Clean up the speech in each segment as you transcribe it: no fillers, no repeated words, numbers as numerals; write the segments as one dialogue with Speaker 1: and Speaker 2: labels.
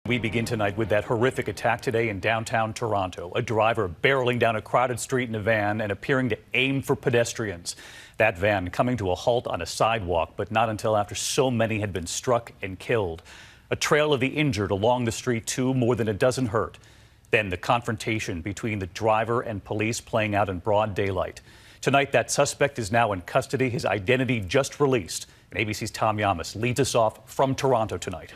Speaker 1: We begin tonight with that horrific attack today in downtown Toronto. A driver barreling down a crowded street in a van and appearing to aim for pedestrians. That van coming to a halt on a sidewalk, but not until after so many had been struck and killed. A trail of the injured along the street, too, more than a dozen hurt. Then the confrontation between the driver and police playing out in broad daylight. Tonight, that suspect is now in custody. His identity just released. And ABC's Tom Yamas leads us off from Toronto tonight.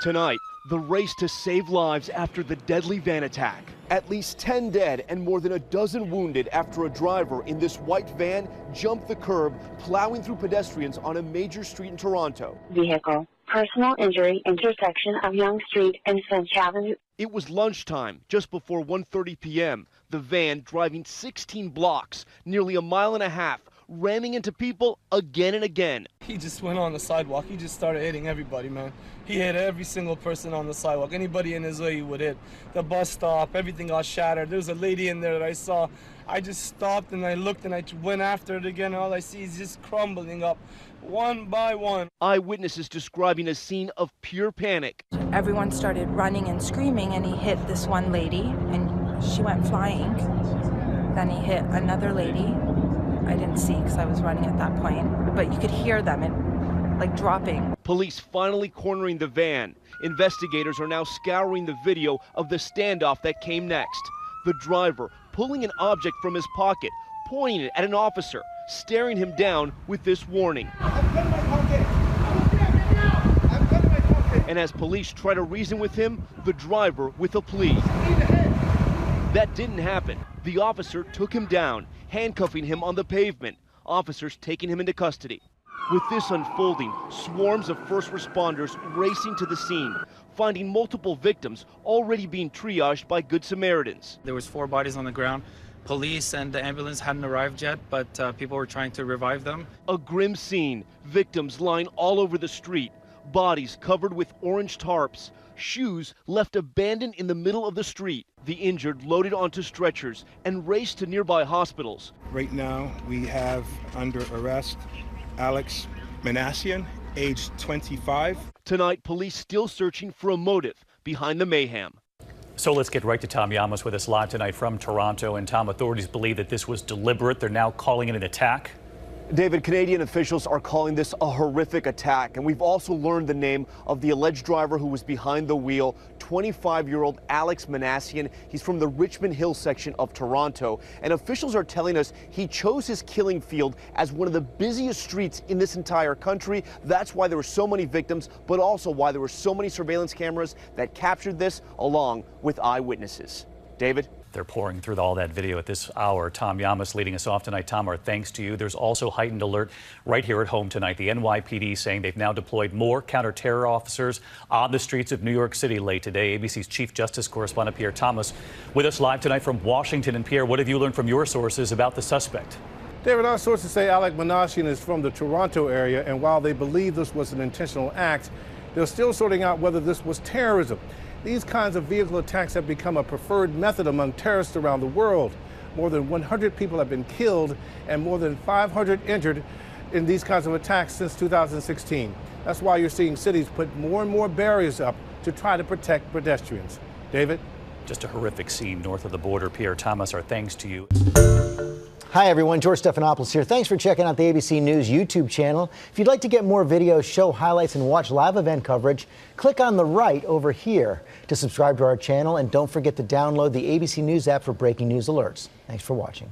Speaker 2: Tonight, the race to save lives after the deadly van attack. At least 10 dead and more than a dozen wounded after a driver in this white van jumped the curb, plowing through pedestrians on a major street in Toronto.
Speaker 3: Vehicle. Personal injury, intersection of Yonge Street and Finch Avenue.
Speaker 2: It was lunchtime, just before 1:30 p.m. The van, driving 16 blocks, nearly a mile and a half, ramming into people again and again.
Speaker 4: He just went on the sidewalk. He just started hitting everybody, man. He hit every single person on the sidewalk. Anybody in his way, he would hit. The bus stop, everything got shattered. There was a lady in there that I saw. I just stopped and I looked and I went after it again. All I see is just crumbling up one by one.
Speaker 2: Eyewitnesses describing a scene of pure panic.
Speaker 5: Everyone started running and screaming, and he hit this one lady and she went flying. Then he hit another lady. I didn't see because I was running at that point, but you could hear them like dropping.
Speaker 2: Police finally cornering the van. Investigators are now scouring the video of the standoff that came next. The driver pulling an object from his pocket, pointing it at an officer, staring him down with this warning. And as police try to reason with him, the driver with a plea. That didn't happen. The officer took him down, handcuffing him on the pavement. Officers taking him into custody. With this unfolding, swarms of first responders racing to the scene, finding multiple victims already being triaged by Good Samaritans.
Speaker 6: There was 4 bodies on the ground. Police and the ambulance hadn't arrived yet, but people were trying to revive them.
Speaker 2: A grim scene, victims lying all over the street, bodies covered with orange tarps, shoes left abandoned in the middle of the street, the injured loaded onto stretchers and raced to nearby hospitals.
Speaker 7: Right now, we have under arrest Alex Manassian, age 25.
Speaker 2: Tonight, police still searching for a motive behind the mayhem.
Speaker 1: So let's get right to Tom Yamas with us live tonight from Toronto. And Tom, authorities believe that this was deliberate. They're now calling it an attack.
Speaker 2: David, Canadian officials are calling this a horrific attack, and we've also learned the name of the alleged driver who was behind the wheel, 25-year-old Alex Manassian. He's from the Richmond Hill section of Toronto, and officials are telling us he chose his killing field as one of the busiest streets in this entire country. That's why there were so many victims, but also why there were so many surveillance cameras that captured this, along with eyewitnesses. David?
Speaker 1: They're pouring through all that video at this hour. Tom Yamas leading us off tonight. Tom, our thanks to you. There's also heightened alert right here at home tonight. The NYPD saying they've now deployed more counter-terror officers on the streets of New York City late today. ABC's Chief Justice correspondent Pierre Thomas with us live tonight from Washington. And Pierre, what have you learned from your sources about the suspect?
Speaker 8: David, our sources say Alex Manassian is from the Toronto area, and while they believe this was an intentional act, they're still sorting out whether this was terrorism. These kinds of vehicle attacks have become a preferred method among terrorists around the world. More than 100 people have been killed and more than 500 injured in these kinds of attacks since 2016. That's why you're seeing cities put more and more barriers up to try to protect pedestrians. David?
Speaker 1: Just a horrific scene north of the border. Pierre Thomas, our thanks to you.
Speaker 9: Hi, everyone. George Stephanopoulos here. Thanks for checking out the ABC News YouTube channel. If you'd like to get more videos, show highlights, and watch live event coverage, click on the right over here to subscribe to our channel. And don't forget to download the ABC News app for breaking news alerts. Thanks for watching.